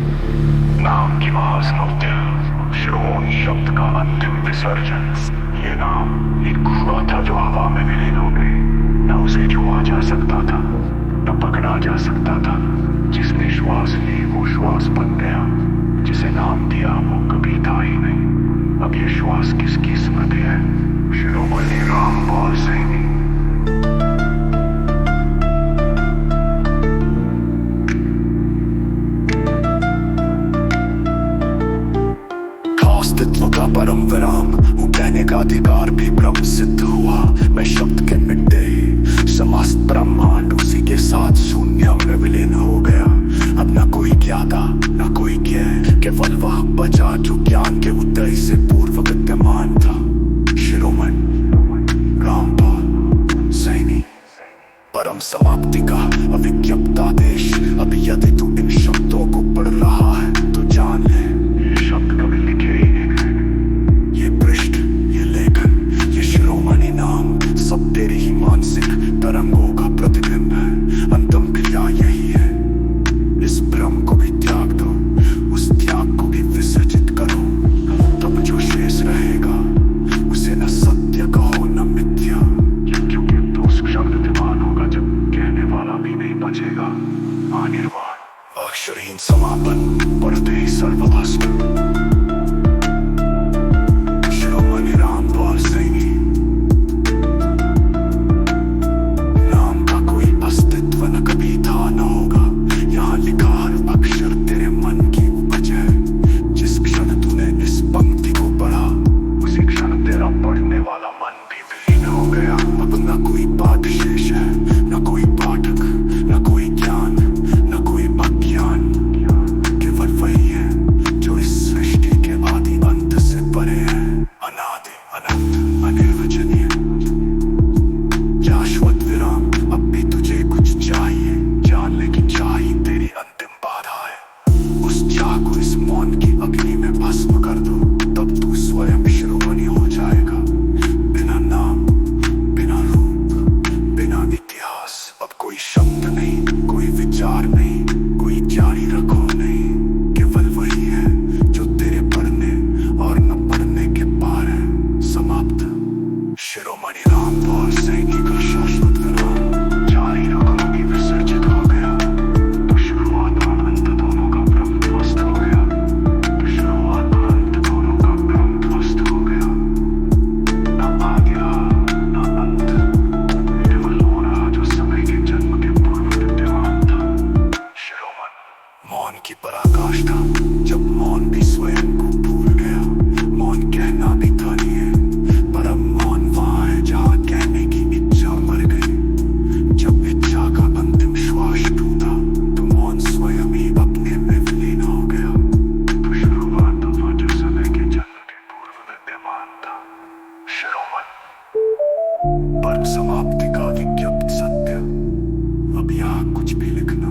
नाम की महासमुद्र, श्रोण शब्द का अंतिम विसर्जन। ये नाम एक हुआ था जो हवा में विलीन हो गई। न उसे छुआ जा सकता था, न पकड़ा जा सकता था। जिसने श्वास ली वो श्वास बन गया, जिसे नाम दिया वो कभी था ही नहीं। अब ये श्वास किसकी स्मृति है? शिरोमणि रामपाल सैनी। अस्तित्व का परम विराम, कहने का अधिकार भी ब्रह्म सिद्ध हुआ। मैं शब्द के मिटे समस्त ब्रह्मांड उसी के साथ शून्य में विलीन हो गया। अब न कोई ज्ञाता न कोई ज्ञान, केवल वह बचा जो ज्ञान के उदय से पूर्व विद्यमान था। शिरोमणि रामपाल सैनी। परम समाप्ति का अविज्ञप्ता देश। अभी यदि तू इन शब्दों को पढ़ रहा है तो जान ले, ये शब्द कभी लिखे ही नहीं। ये पृष्ठ, ये लेखन, ये शिरोमणि नाम सब तेरी ही मानसिक तरंगों का प्रतिबिंब है। अंतिम क्रिया यही है, इस भ्रम को भी त्याग दो, उस त्याग को भी विसर्जित करो। तब जो शेष रहेगा उसे न सत्य कहो न मिथ्या, क्योंकि तो उस क्षण विद्यमान होगा जब कहने वाला भी नहीं बचेगा। अनिर्वाण अक्षरहीन समापन, पढ़ते ही सर्वभस्म। शिरोमणि रामपाल सैनी। नाम का कोई अस्तित्व न कभी था न होगा। यहाँ लिखा हर अक्षर तेरे मन की उपज है। जिस क्षण तूने इस पंक्ति को पढ़ा उसी क्षण तेरा पढ़ने वाला मन भी विलीन हो गया। अब न कोई पाठ शेष है, न कोई पाठक, न कोई ज्ञान, न कोई अज्ञान। केवल वही है जो इस सृष्टि के आदि अंत से परे है। अनादि अनंत अनिर्वचनीय शाश्वत विराम। अब भी तुझे कुछ चाहिए, जान ले कि चाह ही तेरी अंतिम बाधा है। उस चाह को इस मौन की अग्नि में भस्म कर दो, तब तू स्वयं शिरोमणि हो जाएगा। बिना नाम, बिना रूप, बिना इतिहास। अब कोई शब्द नहीं, कोई विचार नहीं, कोई जारी रखो नहीं। केवल वही है जो तेरे पढ़ने और न पढ़ने के पार है। समाप्त। शिरोमणि रामपाल सैनी का शाश्वत विराम। जारी रखो कि विसर्जित हो गया, तो शुरुआत और अंत दोनों का ब्रह्म ध्वस्त हो गया। तो शुरुआत और अंत दोनों का ब्रह्म ध्वस्त हो गया। न आदि न अंत, केवल हो रहा जो समय के जन्म के पूर्व विद्यमान था। शिरोमणि मौन की पराकाष्ठा, जब मौन भी स्वयं को भूल गया। मौन कहना भी था नहीं है, परम मौन वहाँ है जहाँ कहने की इच्छा मर गई। जब इच्छा का अंतिम श्वास टूटा तो मौन स्वयं ही अपने में विलीन हो गया। तो शुरुआत हुआ जो समय के जन्म के पूर्व विद्यमान था। शिरोमणि परम समाप्ति का विज्ञप्त सत्य। अब यहाँ कुछ भी लिखना